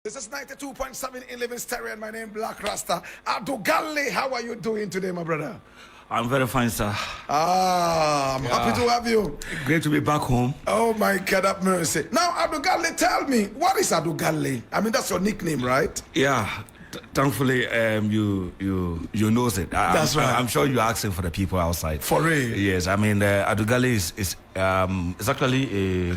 This is 92.7 in Living Stereo, and my name Black Rasta. Adali, how are you doing today, my brother? I'm very fine, sir. I'm happy to have you. Great to be back home. Oh my God, have mercy. Now, Adali, tell me, what is Adali? I mean, that's your nickname, right? Yeah. Thankfully, you knows it. That's right. I'm sure you're asking for the people outside. For real? Yes. I mean, Adugali is actually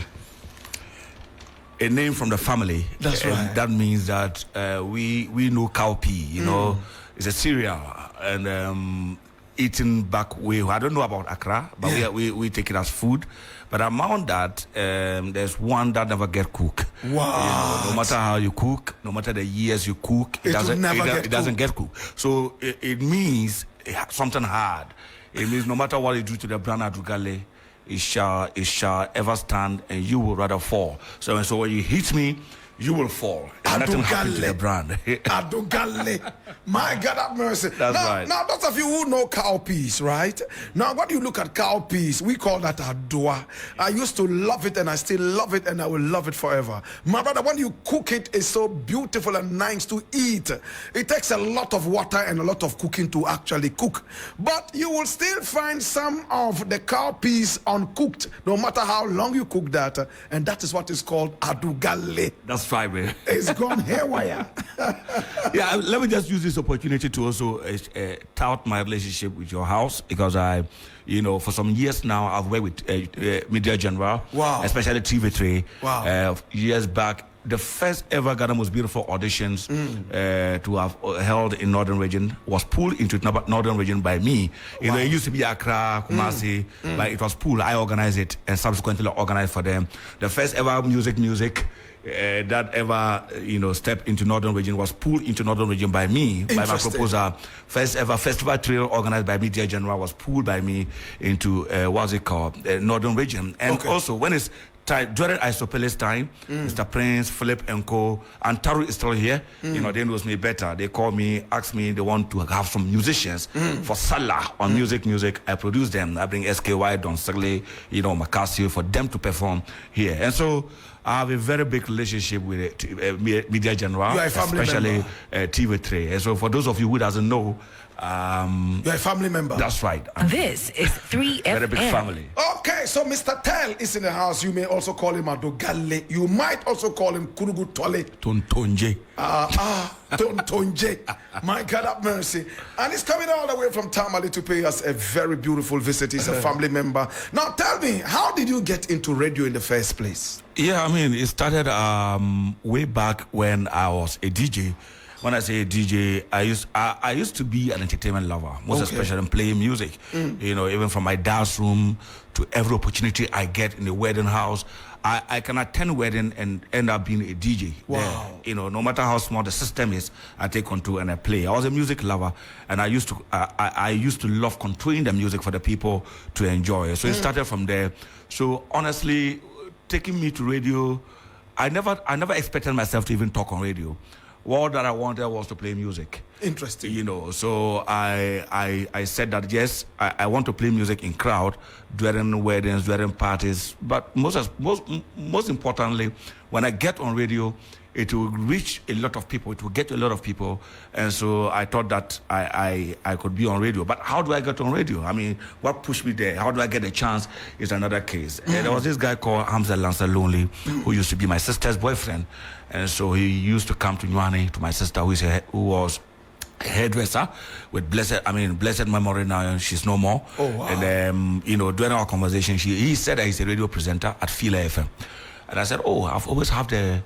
a name from the family. That's right. That means that we know cowpea. You know, it's a cereal and eaten back way. I don't know about Accra, but we take it as food. But among that, there's one that never get cooked. Wow! You know, no matter how you cook, no matter the years you cook, it doesn't get cooked. So it means something hard. It means no matter what you do to the brand Adugale, it shall ever stand, and you will rather fall. So when you hit me, you will fall. Nothing happened to the brand. Adugale. My God, have mercy. That's right. Now, those of you who know cowpeas, right? Now, when you look at cowpeas, we call that adua. I used to love it, and I still love it, and I will love it forever. My brother, when you cook it, it's so beautiful and nice to eat. It takes a lot of water and a lot of cooking to actually cook. But you will still find some of the cowpeas uncooked, no matter how long you cook that. And that is what is called adugale. That's right, man. It's gone haywire. Yeah, let me just use this opportunity to also tout my relationship with your house, because for some years now, I've worked with Media General, wow, especially TV3. Wow. Years back, the first ever Gadam Most Beautiful auditions to have held in Northern Region was pulled into Northern Region by me. You know, it used to be Accra, Kumasi, but it was pulled. I organized it and subsequently organized for them. The first ever music that ever stepped into Northern Region was pulled into Northern Region by me, by my proposal. First ever festival trail organized by Media General was pulled by me into Northern Region. And also when it's during Isopele's time, Mr. Prince, Philip and Co. and Taru is still here. They knows me better. They call me, ask me, they want to have some musicians for Salah on music. I produce them. I bring SKY, Don Sagle, Macasio for them to perform here. And so I have a very big relationship with Media General, especially TV3. And so for those of you who doesn't know, you're a family member. That's right. This is 3FM. Very big family. Okay, so Mr. Tel is in the house. You may also call him Adogale. You might also call him Kurugu Tole. Tontonje. Tontonje. My God, have mercy. And he's coming all the way from Tamale to pay us a very beautiful visit. He's a family member. Now, tell me, how did you get into radio in the first place? Yeah, I mean, it started way back when I was a DJ. When I say a DJ, I used to be an entertainment lover, most especially in playing music. Even from my dad's room to every opportunity I get in the wedding house, I can attend a wedding and end up being a DJ. Wow. There. No matter how small the system is, I take control and I play. I was a music lover, and I used to love controlling the music for the people to enjoy. So it started from there. So honestly, taking me to radio, I never expected myself to even talk on radio. All that I wanted was to play music. Interesting. So I said that yes, I want to play music in crowd during weddings, during parties. But most importantly, when I get on radio, it will reach a lot of people. It will get to a lot of people. And so I thought that I could be on radio. But how do I get on radio? I mean, what pushed me there? How do I get a chance is another case. And there was this guy called Hamza Lancer Lonely, who used to be my sister's boyfriend. And so he used to come to Nywane, to my sister, who was a hairdresser with blessed memory now. She's no more. Oh, wow. And during our conversation, he said that he's a radio presenter at Fila FM. And I said, I've always had the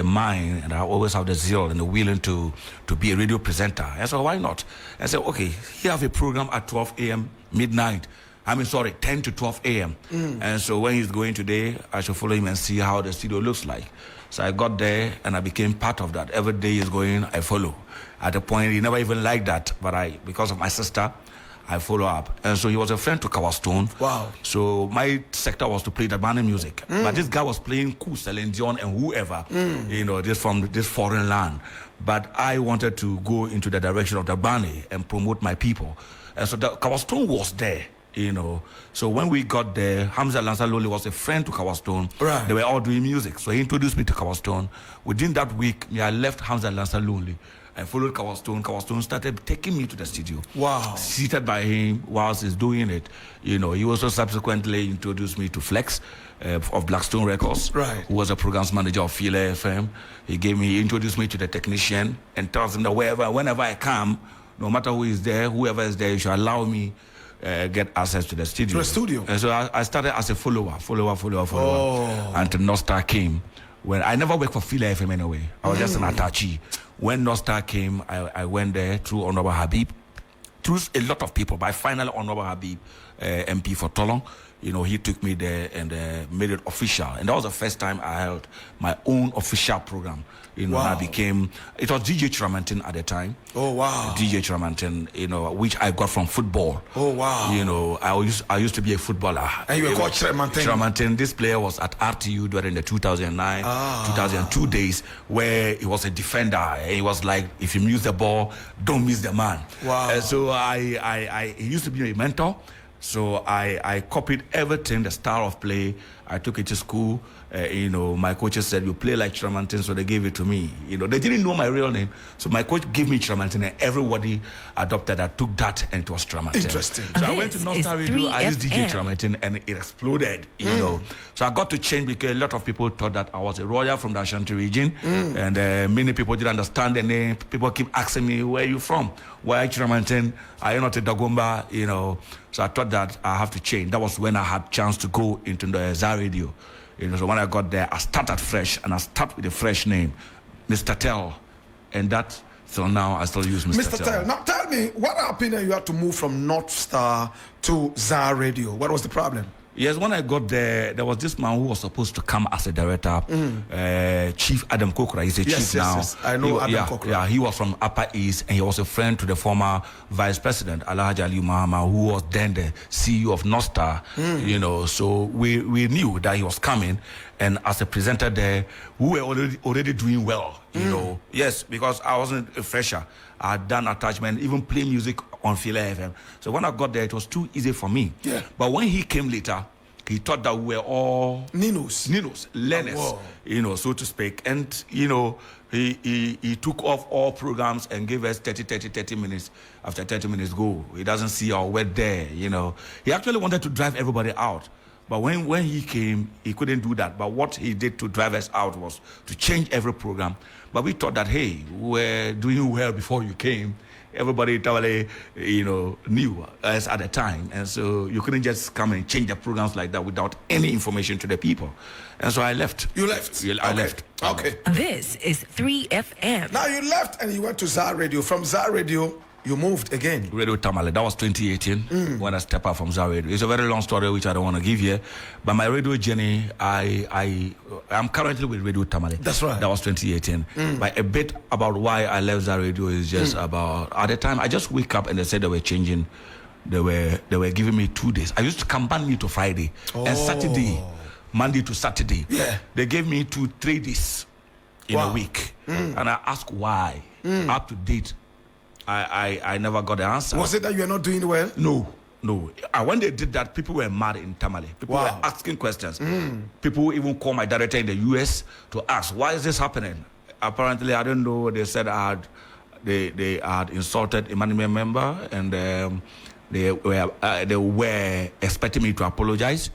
mind, and I always have the zeal and the willing to be a radio presenter. And so why not? I said, okay, you have a program at 12 a.m. midnight. 10 to 12 a.m. And so when he's going today, I should follow him and see how the studio looks like. So I got there and I became part of that. Every day he's going, I follow. At a point, he never even liked that, but because of my sister, I follow up. And so he was a friend to Kawastone. Wow. So my sector was to play the band music. But this guy was playing Cool, Celine Dion and whoever, just from this foreign land. But I wanted to go into the direction of the band and promote my people. And so Kawastone was there. you know. So when we got there, Hamza Lansaloli was a friend to Kawastone. Right. They were all doing music. So he introduced me to Kawastone. Within that week, I left Hamza Lansaloli. I followed Kawastone. Kawastone started taking me to the studio. Wow. Seated by him whilst he's doing it. You know, he also subsequently introduced me to Flex of Blackstone Records, right, who was a programs manager of Fila FM. He introduced me to the technician and tells him that whenever I come, no matter who is there, whoever is there, you should allow me get access to the studio. To the studio. And so I started as a follower until Nostar came. When I never worked for Fila FM anyway. I was just an attaché. When Nostar came, I went there through Honorable Habib, through a lot of people, but finally Honorable Habib, MP for Tolong, you know, he took me there and made it official. And that was the first time I held my own official program. You know, wow. It was DJ Tramantin at the time. Oh, wow. DJ Tramantin, you know, which I got from football. Oh, wow. You know, I used to be a footballer. And you were called Tramantin? Tramantin, this player was at RTU during the 2009, 2002 days, where he was a defender. And he was like, if you miss the ball, don't miss the man. Wow. So he used to be a mentor. So I copied everything, the style of play. I took it to school. You know, my coaches said, you play like Tramantin, so they gave it to me. You know, they didn't know my real name. So my coach gave me Tramantin, and everybody adopted that, took that, and it was Tramantin. Interesting. So I went to Nostar Radio, I used DJ Tramantin, and it exploded, you know. So I got to change because a lot of people thought that I was a royal from the Ashanti region, and many people didn't understand the name. People keep asking me, where are you from? Why Tramantin? Are you not a Dagomba? You know. So I thought that I have to change. That was when I had chance to go into the Zar Radio. You know, so when I got there, I started fresh, and I start with a fresh name, Mr. Tell, and that till now I still use Mr. Tell. Now tell me, what happened that you had to move from North Star to Zar Radio? What was the problem? Yes, when I got there, there was this man who was supposed to come as a director, Chief Adam Kokra. He's a chief now. Yes, I know Adam Kokra. Yeah, he was from Upper East, and he was a friend to the former Vice President, Alhaji Ali Mahama, who was then the CEO of Nostar. You know, so we knew that he was coming, and as a presenter there, we were already doing well. You know, yes, because I wasn't a fresher. I had done attachment, even play music on Fila FM. So when I got there, it was too easy for me. Yeah. But when he came later, he thought that we were all Ninos, learners, you know, so to speak. And, you know, he took off all programs and gave us 30 minutes. After 30 minutes, go. He doesn't see our word there, you know. He actually wanted to drive everybody out. But when he came, he couldn't do that. But what he did to drive us out was to change every program. But we thought that, hey, we were doing well before you came. Everybody totally, you know, knew us at the time. And so you couldn't just come and change the programs like that without any information to the people. And so I left. You left? Yeah, I left. Okay. This is 3FM. Now you left and you went to Zar Radio. From Zar Radio, you moved again. Radio Tamale. That was 2018 when I stepped out from Zar Radio. It's a very long story which I don't want to give here. But my radio journey, I'm currently with Radio Tamale. That's right. That was 2018. But a bit about why I left Zar Radio is just about, at the time, I just wake up and they said they were changing. They were giving me 2 days. I used to come Monday to Friday and Saturday, Monday to Saturday. Yeah. They gave me 2-3 days in a week. And I asked why. Up to date, I never got the answer. Was it that you were not doing well? No. When they did that, people were mad in Tamale. People were asking questions. People even called my director in the US to ask, why is this happening? Apparently, I don't know, they said they had insulted a management member, and they were expecting me to apologize,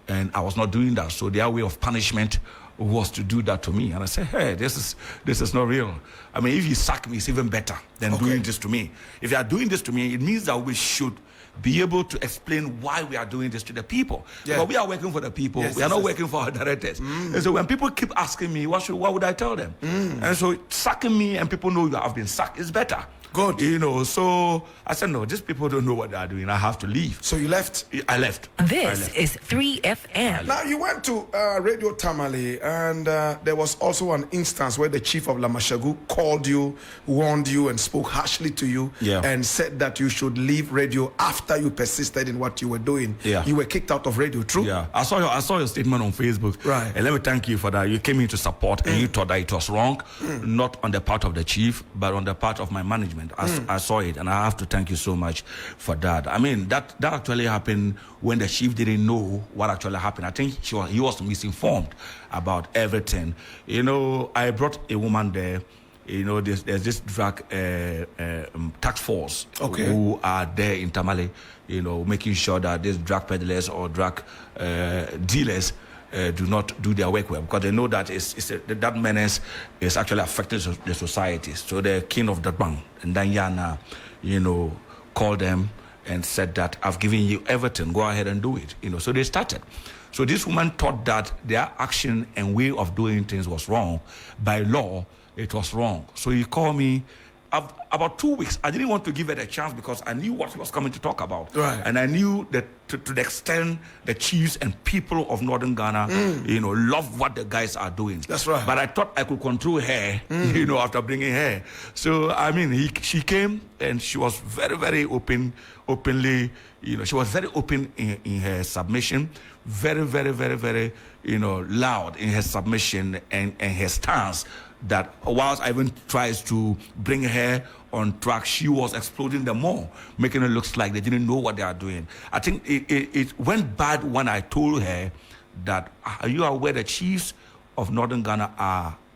and I was not doing that. So their way of punishment was to do that to me. And I said, hey, this is not real. I mean, if you sack me, it's even better than doing this to me. If you are doing this to me, it means that we should be able to explain why we are doing this to the people. Yeah. But we are working for the people. We are not working for our directors. And so when people keep asking me, what would I tell them? And so sacking me and people know you have been sacked is better. Good. You know, so I said, no, these people don't know what they are doing. I have to leave. So you left? I left. This is 3FM. Now you went to Radio Tamale, and there was also an instance where the chief of Lamashagu called you, warned you, and spoke harshly to you, and said that you should leave radio after you persisted in what you were doing. Yeah. You were kicked out of radio, true? Yeah. I saw your statement on Facebook. Right. And let me thank you for that. You came in to support, and you thought that it was wrong, not on the part of the chief, but on the part of my management. moment. I saw it, and I have to thank you so much for that. I mean, that actually happened when the chief didn't know what actually happened. I think he was misinformed about everything. You know, I brought a woman there. You know, there's this drug task force who are there in Tamale, you know, making sure that these drug peddlers or drug dealers do not do their work well, because they know that that menace is actually affecting the society. So the king of that bank, and Danyana, you know, called them and said that I've given you everything, go ahead and do it. You know, so they started. So this woman thought that their action and way of doing things was wrong. By law, it was wrong. So he called me about 2 weeks. I didn't want to give it a chance because I knew what he was coming to talk about. Right. And I knew that to the extent the chiefs and people of Northern Ghana, you know, love what the guys are doing. That's right. But I thought I could control her, you know, after bringing her. So, I mean, she came and she was very, very openly, you know, she was very open in her submission, very, very, very, very, you know, loud in her submission and her stance, that whilst I even tries to bring her on track, she was exploding them more, making it look like they didn't know what they are doing. I think it went bad when I told her that, are you aware the chiefs of Northern Ghana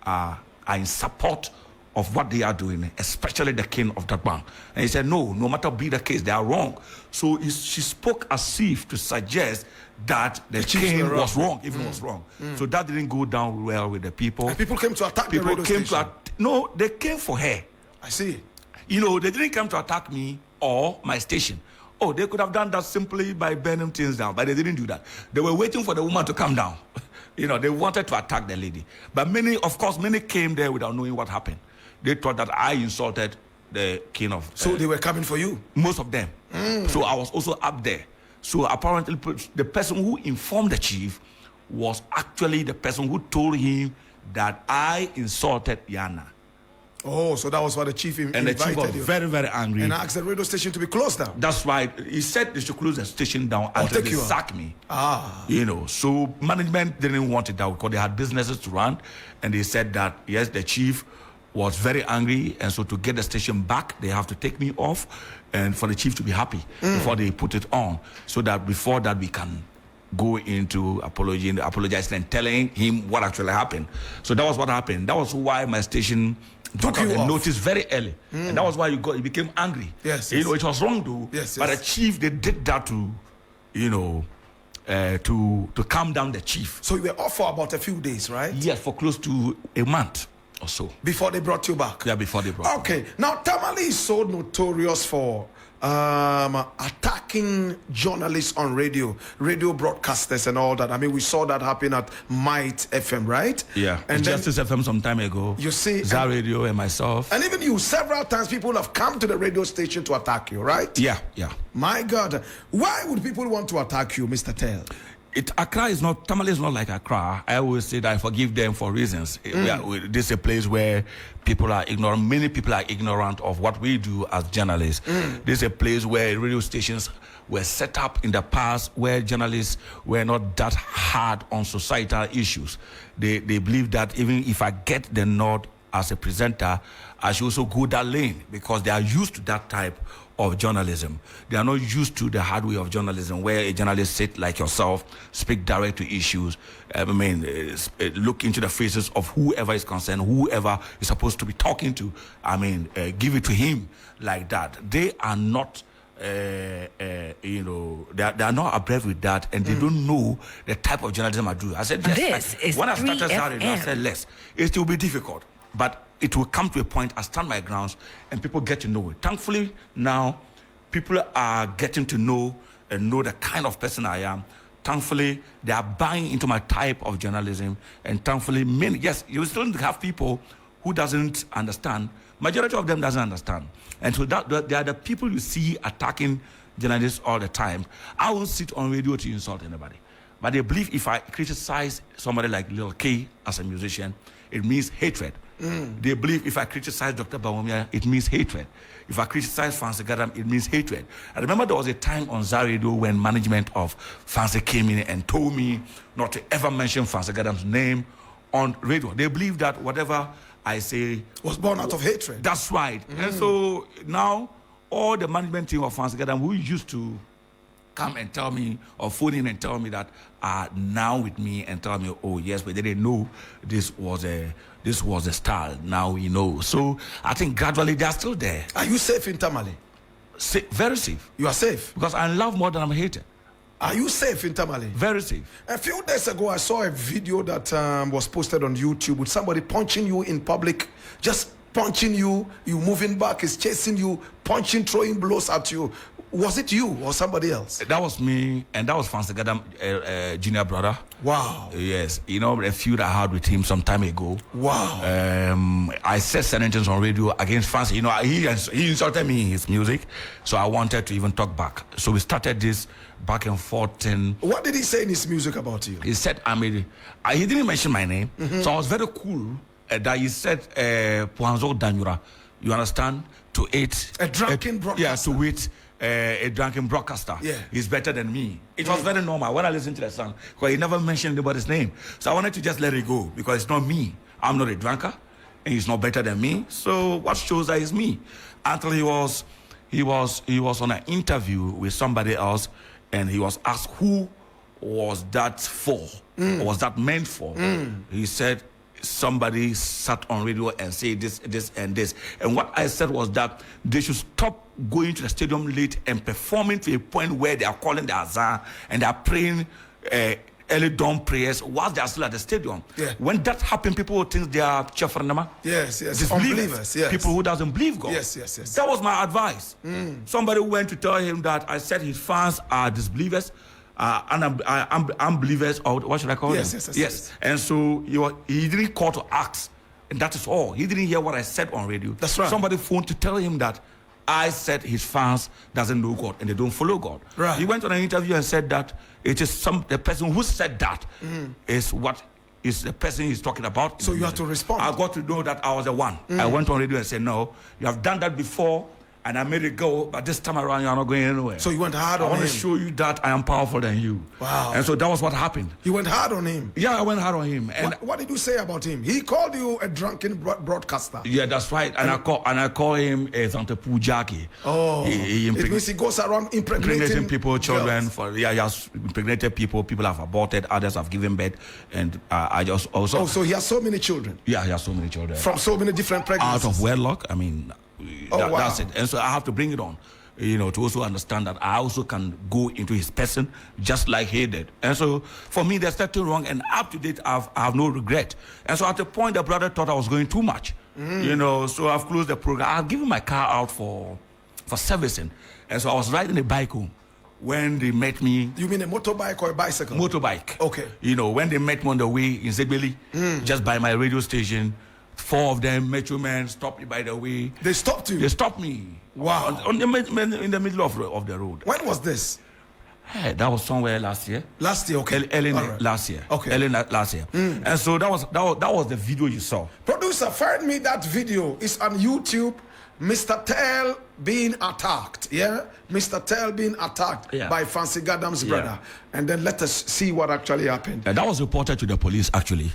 are in support of what they are doing, especially the king of that bank? And he said, no matter be the case, they are wrong. So she spoke as if to suggest that the king was wrong, even was wrong. So that didn't go down well with the people. And people came to attack the radio station. No, they came for her. I see. You know, they didn't come to attack me or my station. Oh, they could have done that simply by burning things down, but they didn't do that. They were waiting for the woman to come down. You know, they wanted to attack the lady. But many came there without knowing what happened. They thought that I insulted the king of... So they were coming for you? Most of them. So I was also up there. So apparently the person who informed the chief was actually the person who told him that I insulted Yana. Oh, so that was why the chief invited you. And the chief was very, very angry. And asked the radio station to be closed down. That's right. He said they should close the station down until they sack me. You know, so management didn't want it that because they had businesses to run. And they said that, yes, the chief was very angry, and so to get the station back, they have to take me off, and for the chief to be happy before they put it on, so that before that we can go into apologizing and telling him what actually happened. So that was what happened. That was why my station took you the notice very early, and that was why you became angry. Yes, you know, it was wrong though. Yes, but the chief, they did that to, you know, to calm down the chief. So you were off for about a few days, right? Yes, for close to a month or so. Before they brought you back? Yeah, before they brought me back. Okay. Now, Tamale is so notorious for attacking journalists on radio broadcasters and all that. I mean, we saw that happen at Might FM, right? Yeah. And Justice FM some time ago. You see? Zar Radio and myself. And even you, several times people have come to the radio station to attack you, right? Yeah. My God. Why would people want to attack you, Mr. Tell? Tamale is not like Accra. I always say that I forgive them for reasons. This is a place where people are ignorant. Many people are ignorant of what we do as journalists. This is a place where radio stations were set up in the past where journalists were not that hard on societal issues. They believe that even if I get the nod as a presenter, I should also go that lane because they are used to that type of journalism. They are not used to the hard way of journalism where a journalist sit like yourself, speak direct to issues, look into the faces of whoever is concerned, whoever is supposed to be talking to, give it to him like that. They are not, they are not abreast with that, and they don't know the type of journalism I do. I said, yes, when I started Saturday, I said, less. It will be difficult, but it will come to a point I stand my grounds and people get to know it. Thankfully, now people are getting to know and know the kind of person I am. Thankfully, they are buying into my type of journalism. And thankfully, yes, you still have people who doesn't understand. Majority of them doesn't understand. And so they are the people you see attacking journalists all the time. I won't sit on radio to insult anybody. But they believe if I criticize somebody like Lil K as a musician, it means hatred. They believe if I criticize Dr. Bawumia, it means hatred. If I criticize Fancy Gadam, it means hatred. I remember there was a time on Zar Radio when management of Fancy came in and told me not to ever mention Fancy Gadam's name on radio. They believe that whatever I say was born out of hatred. that's right. And so now all the management team of Fancy Gadam who used to come and tell me or phone in and tell me that are now with me and tell me, oh yes, but they didn't know this was a star. Now we know. So I think gradually they are still there. Are you safe in Tamale? Very safe. You are safe Because I love more than I'm hated. Are you safe in Tamale? Very safe. A few days ago, I saw a video that was posted on YouTube with somebody punching you in public, just punching you, you moving back, is chasing you, punching, throwing blows at you. Was it you or somebody else? That was me, and that was Fancy Gadam, junior brother. Wow. Yes, you know, a feud I had with him some time ago. Wow. I said sentences on radio against Fancy. You know, he insulted me in his music, so I wanted to even talk back. So we started this back and forth. And what did he say in his music about you? he said, he didn't mention my name, so I was very cool that he said, Puanzo Danyura, you understand? To eat. A drunken broadcaster. Yeah, to eat. A drunken broadcaster is better than me. It was very normal when I listened to the song because he never mentioned anybody's name. So I wanted to just let it go because it's not me. I'm not a drunker and he's not better than me. So what shows that is me? Until he was on an interview with somebody else and he was asked who was that for? Or was that meant for? He said somebody sat on radio and said this, and this. And what I said was that they should stop going to the stadium late and performing to a point where they are calling the azan and they are praying early dawn prayers whilst they are still at the stadium. Yeah. When that happens, people will think they are chafranama. Yes. Disbelievers. Yes. People who doesn't believe God. Yes. That was my advice. Somebody went to tell him that I said his fans are disbelievers. Unbelievers, or what should I call them? Yes. And so he didn't call to ask, and that is all. He didn't hear what I said on radio. That's right. Somebody phoned to tell him that I said his fans doesn't know God and they don't follow God. Right. He went on an interview and said that it is the person who said that is what is the person he's talking about. So you have to respond. I got to know that I was the one. I went on radio and said, no, you have done that before. And I made it go, but this time around, you're not going anywhere. So you went hard on him. I want to show you that I am powerful than you. Wow. And so that was what happened. You went hard on him. Yeah, I went hard on him. And what did you say about him? He called you a drunken broadcaster. Yeah, that's right. And I call him a Zantepujaki. Oh, it means he goes around impregnating people, children. Girls. He has impregnated people. People have aborted. Others have given birth. And I just also. Oh, so he has so many children. Yeah, he has so many children from so many different pregnancies. Out of wedlock. I mean. Wow. That's it. And so I have to bring it on, to also understand that I also can go into his person just like he did. And so for me, there's nothing wrong. And up to date, I have no regret. And so at the point, the brother thought I was going too much, so I've closed the program. I've given my car out for servicing. And so I was riding a bike home when they met me. You mean a motorbike or a bicycle? Motorbike. Okay. When they met me on the way in Zegbeli, just by my radio station. 4 of them, Metro Men, stopped me by the way. They stopped you? They stopped me. Wow. In the middle of the road. When was this? Hey, that was somewhere last year. Last year, okay. Last year. Okay. Last year. And so that was the video you saw. Producer, find me that video. It's on YouTube. Mr. Tell being attacked. Yeah? Mr. Tell being attacked by Fancy Gadam's brother. And then let us see what actually happened. And that was reported to the police actually.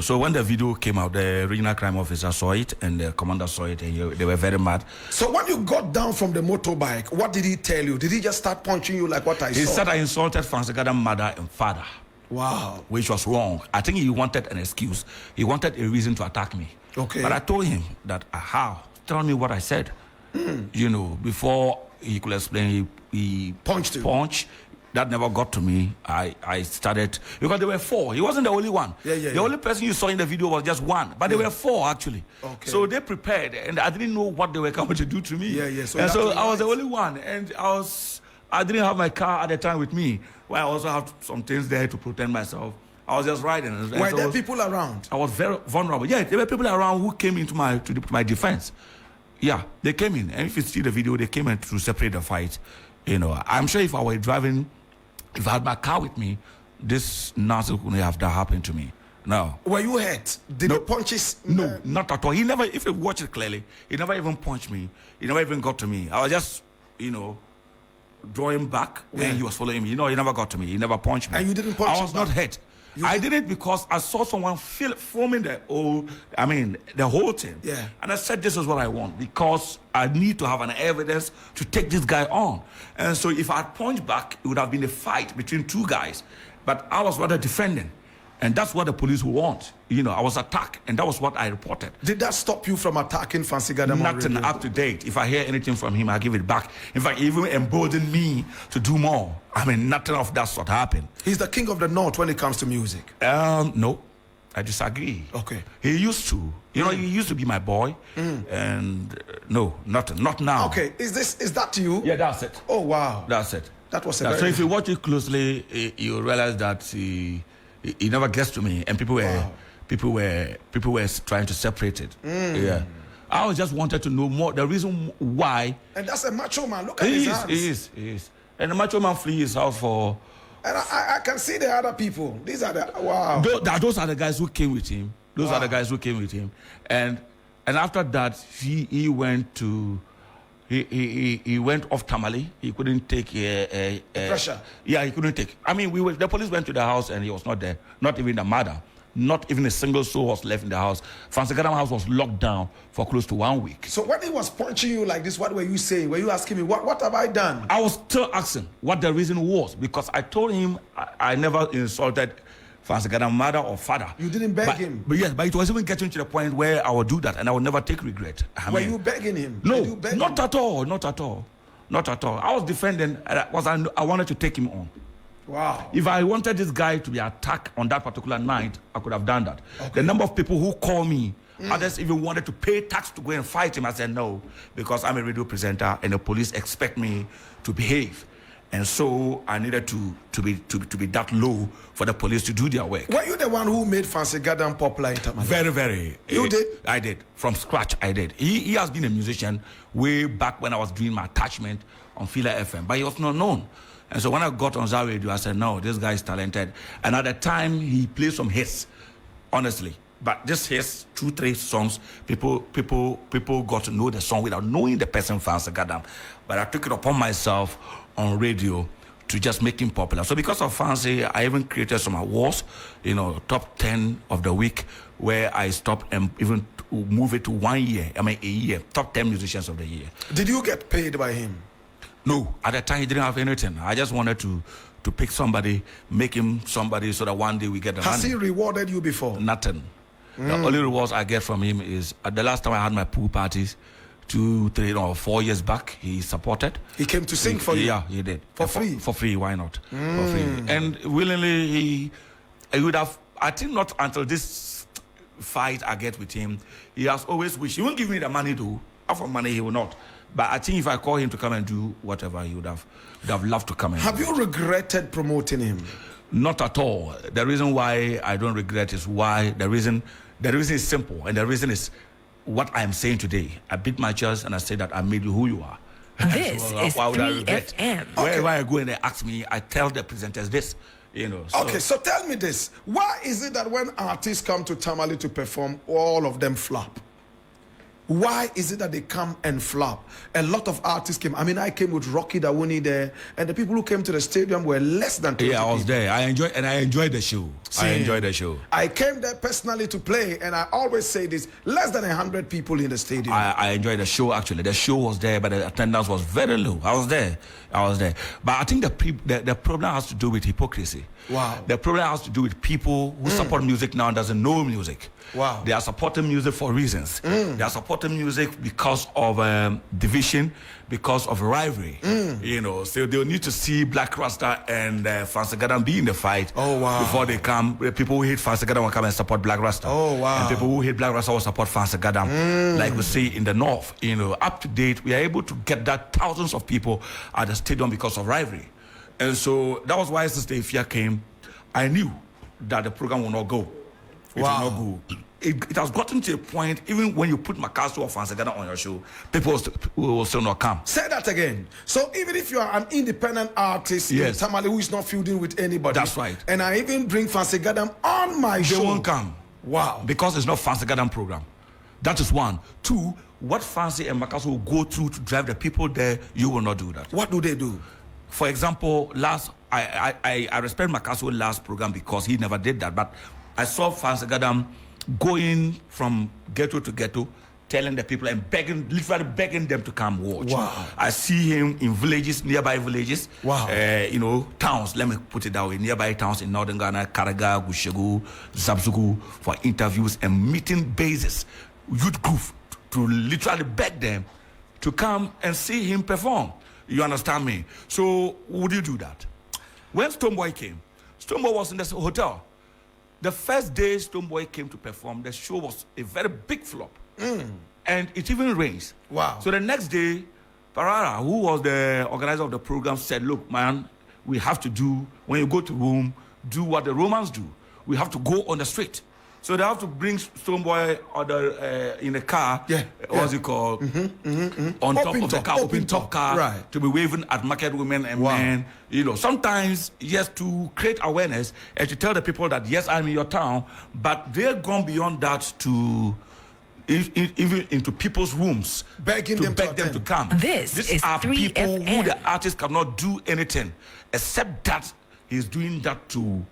So when the video came out, the regional crime officer saw it and the commander saw it and they were very mad. So when you got down from the motorbike, what did he tell you? Did he just start punching you like what I saw? He said I insulted Fancy Gadam's mother and father. Wow. Which was wrong. I think he wanted an excuse. He wanted a reason to attack me. Okay. But I told him that, how? Tell me what I said. Before he could explain, he punched you. That never got to me. I started, because there were 4. He wasn't the only one. The only person you saw in the video was just one. But there were 4 actually. Okay. So they prepared and I didn't know what they were coming to do to me. So I was the only one. And I didn't have my car at the time with me. Well, I also have some things there to protect myself. I was just riding. Were there people around? I was very vulnerable. Yeah, there were people around who came into my defense. Yeah, they came in. And if you see the video, they came in to separate the fight. I'm sure if I were driving, if I had my car with me, this nothing could have that happened to me. No. Were you hurt? Did the punches? No, not at all. He never, if you watch it clearly, he never even punched me. He never even got to me. I was just, drawing back when he was following me. He never got to me. He never punched me. And you didn't punch him? I was not hurt. I did it because I saw someone filming the whole thing. Yeah. And I said, this is what I want, because I need to have an evidence to take this guy on. And so if I had punched back, it would have been a fight between two guys. But I was rather defending. And that's what the police would want. I was attacked, and that was what I reported. Did that stop you from attacking Fancy Gadam? Nothing up to date. If I hear anything from him, I give it back. In fact, he even emboldened me to do more. Nothing of that sort happened. He's the king of the North when it comes to music. No, I disagree. Okay. He used to. He used to be my boy. And no, nothing. Not now. Okay. Is that you? Yeah, that's it. Oh, wow. That's it. That was So if you watch it closely, you realize that he never gets to me, and people were trying to separate it. Yeah, I just wanted to know more. The reason why. And that's a macho man. Look at his hands. He is. And the macho man flee his house for. And I can see the other people. These are the wow. Those are the guys who came with him. Those are the guys who came with him. And after that, he went to. He went off Tamale. He couldn't take pressure. Yeah, he couldn't take. The police went to the house and he was not there. Not even the mother. Not even a single soul was left in the house. Fancy Gadam house was locked down for close to 1 week. So when he was punching you like this, what were you saying? Were you asking me, what have I done? I was still asking what the reason was, because I told him I never insulted Fancy Gadam mother or father. You didn't beg him? But yes, but it was even getting to the point where I would do that and I would never take regret. Were you begging him? No, not at all. I was defending. I wanted to take him on. Wow. If I wanted this guy to be attacked on that particular night, I could have done that. Okay. The number of people who call me, others even wanted to pay tax to go and fight him. I said no, because I'm a radio presenter and the police expect me to behave. And so I needed to be that low for the police to do their work. Were you the one who made Fancy Gadam popular in Tamale? Very, very. You did? I did. From scratch, I did. He has been a musician way back when I was doing my attachment on Fila FM, but he was not known. And so when I got on Zara Radio, I said, no, this guy is talented. And at the time, he played some hits, honestly. But just hits, 2-3 songs, people got to know the song without knowing the person, Fancy Gadam. But I took it upon myself on radio to just make him popular. So because of Fancy, I even created some awards, top 10 of the week, where I stopped and even move it to 1 year, a year, top 10 musicians of the year. Did you get paid by him? No, at the time he didn't have anything. I just wanted to pick somebody, make him somebody so that one day we get the money. Has he rewarded you before? Nothing. The only rewards I get from him is at the last time I had my pool parties, 2, 3, or 4 years back, he supported. He came to sing for you? Yeah, he did. For free? For free, why not? For free. And willingly, he would have, I think not until this fight I get with him, he has always wished, he won't give me the money to, offer money he will not. But I think if I call him to come and do whatever, he would have loved to come and Have you regretted promoting him? Not at all. The reason why I don't regret is why the reason is simple, and the reason is what I am saying today. I beat my chest and I say that I made you who you are. This is 3FM. Wherever I go and they ask me, I tell the presenters this. Okay, so tell me this. Why is it that when artists come to Tamale to perform, all of them flop? Why is it that they come and flop? A lot of artists came. I came with Rocky Dawuni there, and the people who came to the stadium were less than 20 Yeah, I was people. there. I enjoyed the show. I enjoyed the show. I came there personally to play, and I always say this, less than 100 people in the stadium. I enjoyed the show, actually. The show was there, but the attendance was very low. I was there. But I think the problem has to do with hypocrisy. Wow. The problem has to do with people who support music now and doesn't know music. Wow. They are supporting music for reasons. They are supporting music because of division, because of rivalry. So they'll need to see Black Rasta and Fancy Gadam be in the fight. Oh, wow. Before they come. People who hate Fancy Gadam will come and support Black Rasta. Oh, wow. And people who hate Black Rasta will support Fancy Gadam. Like we see in the North. Up to date, we are able to get that thousands of people at the stadium because of rivalry. And so that was why since the Ifya came, I knew that the program will not go. It will not go. It has gotten to a point, even when you put Makasu or Fancy Gadam on your show, people will still not come. Say that again. So even if you are an independent artist in Tamale who is not feuding with anybody. That's right. And I even bring Fancy Gadam on my show. They won't come. Wow. Because it's not Fancy Gadam program. That is one. Two, what Fancy and Makasu will go through to drive the people there, you will not do that. What do they do? For example, I respect Makaso's last program because he never did that. But I saw Fancy Gadam going from ghetto to ghetto, telling the people and literally begging them to come watch. Wow. I see him in villages, nearby villages. Wow. Towns, let me put it that way, nearby towns in northern Ghana, Karaga, Gushegu, Zabzugu, for interviews and meeting bases, youth group, to literally beg them to come and see him perform. You understand me? So would you do that? When Stonebwoy came, Stonebwoy was in the hotel. The first day Stonebwoy came to perform, the show was a very big flop. And it even rains. Wow. So the next day, Parara, who was the organizer of the program, said, look, man, we have to do, when you go to Rome, do what the Romans do. We have to go on the street. So they have to bring Stonebwoy in a car, what's it called? On top of the car, open top car, right, to be waving at market women and men. Sometimes, yes, to create awareness and to tell the people that, yes, I'm in your town, but they've gone beyond that to even into people's rooms, begging to them beg them to come. These are 3 people FM. who the artist cannot do anything except that he's doing that to.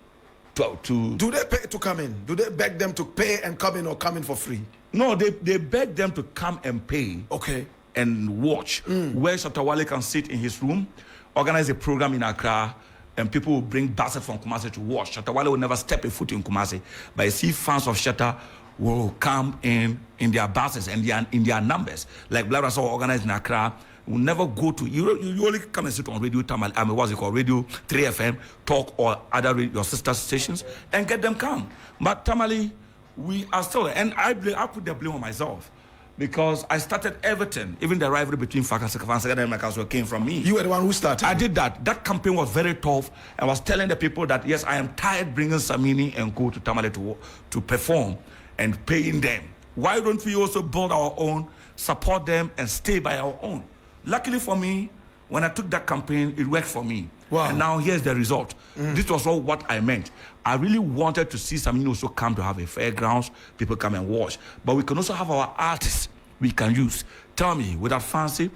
Do they pay to come in? Do they beg them to pay and come in, or come in for free? No, they beg them to come and pay. Okay. And watch where Shatta Wale can sit in his room, organize a program in Accra, and people will bring buses from Kumasi to watch. Shatta Wale will never step a foot in Kumasi, but you see fans of Shatta will come in their buses and in their numbers. Like Black Rasta organized in Accra, will never go to, you only come and sit on Radio Tamale, what's it called, Radio 3 FM, talk, or other your sister stations, and get them come. But Tamale, we are still, and I put the blame on myself, because I started everything, even the rivalry between Fancy Gadam and Makaso came from me. You were the one who started. I did that. That campaign was very tough. I was telling the people that, yes, I am tired bringing Samini and go to Tamale to perform and paying them. Why don't we also build our own, support them, and stay by our own? Luckily for me, when I took that campaign, it worked for me. Wow. And now here's the result. This was all what I meant. I really wanted to see Samini also come to have a fairgrounds, people come and watch. But we can also have our artists we can use. Tell me, without Fancy,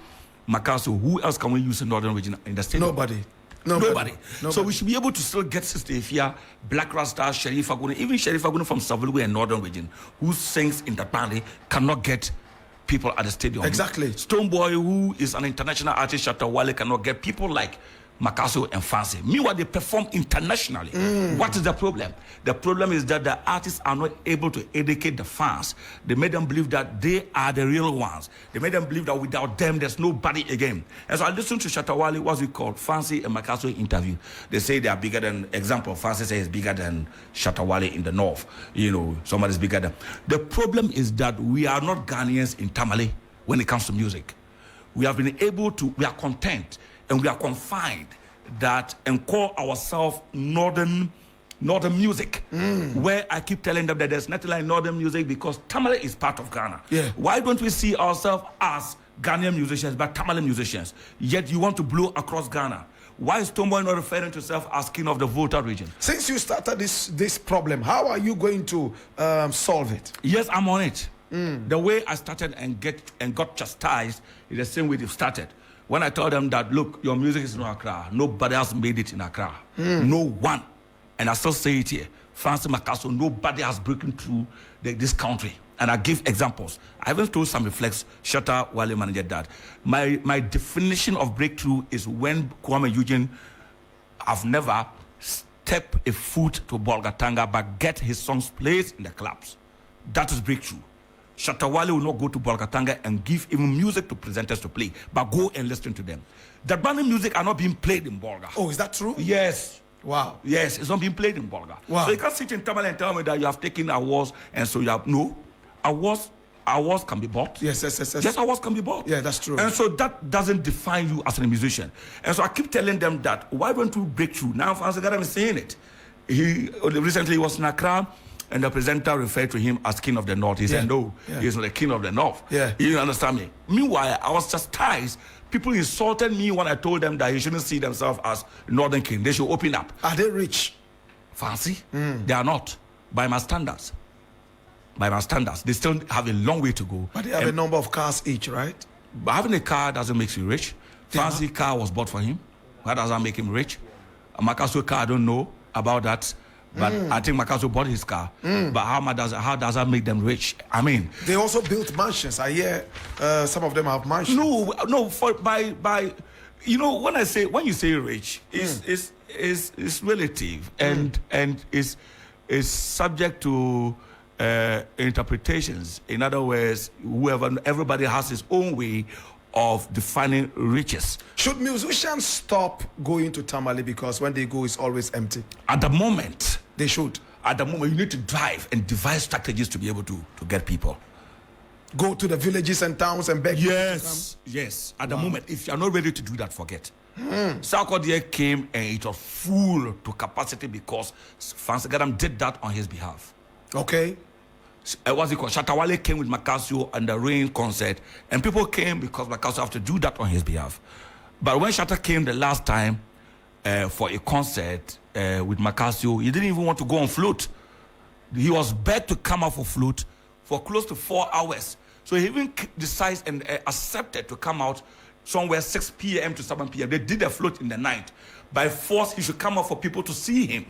Makaso, who else can we use in Northern region in the state? Nobody. So we should be able to still get Sister Ifia, Black Rasta, Sheriff Agune, even Sheriff Agune from Savulwe and Northern region, who sings in the band, cannot get people at the stadium. Exactly. Stonebwoy, who is an international artist, Shatta Wale, cannot get people like Makaso and Fancy. Meanwhile, they perform internationally. What is the problem? The problem is that the artists are not able to educate the fans. They made them believe that they are the real ones. They made them believe that without them, there's nobody again. And so I listened to Shatta Wale, what's it called, Fancy and Makaso interview. They say they are bigger than, example, Fancy says bigger than Shatta Wale in the north. Somebody's bigger than. The problem is that we are not Ghanaians in Tamale when it comes to music. We have been able to, we are content and we are confined that and call ourselves northern music, where I keep telling them that there's nothing like northern music because Tamale is part of Ghana. Yeah. Why don't we see ourselves as Ghanaian musicians but Tamale musicians? Yet you want to blow across Ghana. Why is Stonebwoy not referring to himself as king of the Volta region? Since you started this problem, how are you going to solve it? Yes, I'm on it. The way I started and got chastised is the same way they've started. When I told them that, look, your music is in Accra. Nobody else made it in Accra. No one. And I still say it here. Fancy Makaso, nobody has broken through this country. And I give examples. I even told Sammy Flex, Shatta Wale manager, that my definition of breakthrough is when Kwame Eugene have never stepped a foot to Bolgatanga but get his songs played in the clubs. That is breakthrough. Shatta Wale will not go to Bolgatanga and give even music to presenters to play, but go and listen to them. The band music are not being played in Bolga. Oh, is that true? Yes. Wow. Yes, it's not being played in Bolga. Wow. So you can't sit in Tamale and tell me that you have taken awards and so you have, no. Awards can be bought. Yes. Yes, awards can be bought. Yeah, that's true. And so that doesn't define you as a musician. And so I keep telling them that, why don't you break through? Now, Fancy Gadam is saying it. He recently was in Accra, and the presenter referred to him as king of the north. He said, no, he's not the king of the north. Yeah. You understand me? Meanwhile, I was chastised. People insulted me when I told them that he shouldn't see themselves as northern king. They should open up. Are they rich? Fancy? They are not. By my standards. They still have a long way to go. But they have a number of cars each, right? But having a car doesn't make you rich. Fancy car was bought for him. Why does that make him rich? Makasu car, I don't know about that. But I think Makasu bought his car. But how does that make them rich? I mean, they also built mansions. I hear some of them have mansions. No. For by you know, when you say rich, is relative and is subject to interpretations. In other words, everybody has his own way of defining riches. Should musicians stop going to Tamale because when they go, it's always empty? At the moment, they should. At the moment, you need to drive and devise strategies to be able to get people. Go to the villages and towns and beg. Yes. At the moment, if you're not ready to do that, forget. Sarkodie came and it was full to capacity because Francis Gadam did that on his behalf. Okay. What's it called? Shatawale came with Makasio and the Rain concert, and people came because Makasio have to do that on his behalf. But when Shatta came the last time for a concert with Makasio, he didn't even want to go on flute. He was begged to come out for flute for close to 4 hours. So he even decided and accepted to come out somewhere 6 p.m. to 7 p.m. They did a flute in the night. By force, he should come out for people to see him.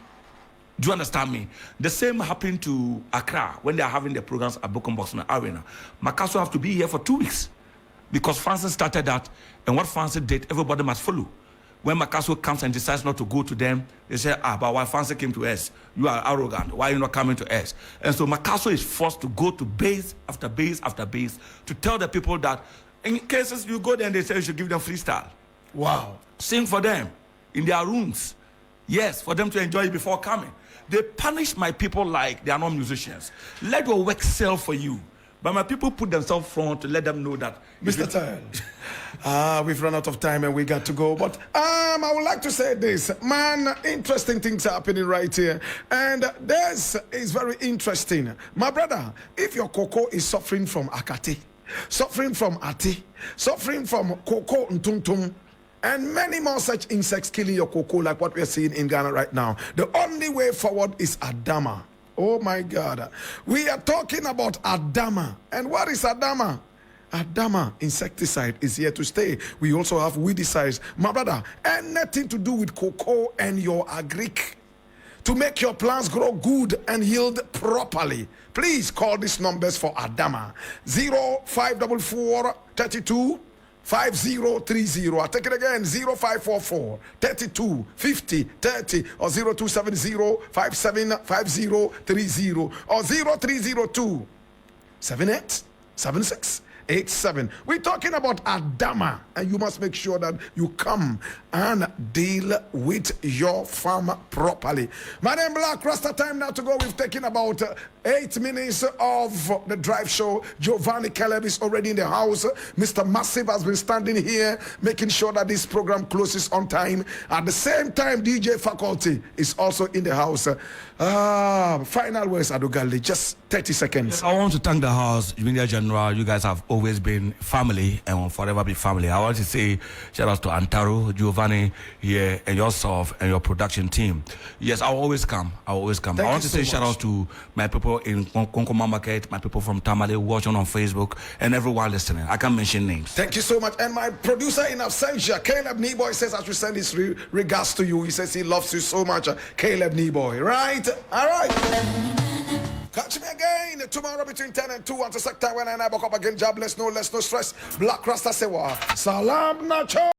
Do you understand me? The same happened to Accra when they are having their programs at Bokum Boxing Arena. Makaso have to be here for 2 weeks because Francis started that, and what Francis did, everybody must follow. When Makaso comes and decides not to go to them, they say, but why Francis came to us? You are arrogant. Why are you not coming to us? And so Makaso is forced to go to base after base after base to tell the people that in cases you go there and they say you should give them freestyle. Wow. Sing for them in their rooms. Yes, for them to enjoy it before coming. They punish my people like they are not musicians. Let your work sell for you. But my people put themselves front to let them know that. Mr. Tyle, we've run out of time and we got to go. But I would like to say this. Man, interesting things happening right here. And this is very interesting. My brother, if your cocoa is suffering from akate, suffering from ati, suffering from cocoa ntuntum, and many more such insects killing your cocoa like what we are seeing in Ghana right now, the only way forward is Adama. Oh my God. We are talking about Adama. And what is Adama? Adama insecticide is here to stay. We also have weedicides. My brother, anything to do with cocoa and your agric to make your plants grow good and yield properly, please call these numbers for Adama. 0544 32 5030. I'll take it again. 0544 32 50 30 or 0270 575030 or 0302 787687. We're talking about Adama, and you must make sure that you come and deal with your farm properly. My name Black Rasta. Time now to go. We've taken about 8 minutes of the drive show. Giovanni Caleb is already in the house. Mr. Massive has been standing here making sure that this program closes on time. At the same time, DJ Faculty is also in the house. Final words, Adogali. Just 30 seconds. I want to thank the house, Junior General. You guys have always been family and will forever be family. I want to say shout out to Antaro, Giovanni here, and yourself and your production team. Yes, I'll always come. I want to say shout out to my people in Konkoma Market, my people from Tamale watching on Facebook, and everyone listening. I can't mention names. Thank you so much. And my producer in absentia, Caleb Neboy, says I should send his regards to you. He says he loves you so much, Caleb Neboy. Right? All right. Catch me again tomorrow between 10 and 2 until sector when I back up again. Jobless, no less, no stress. Black Rasta Sewa. Salam Nacho.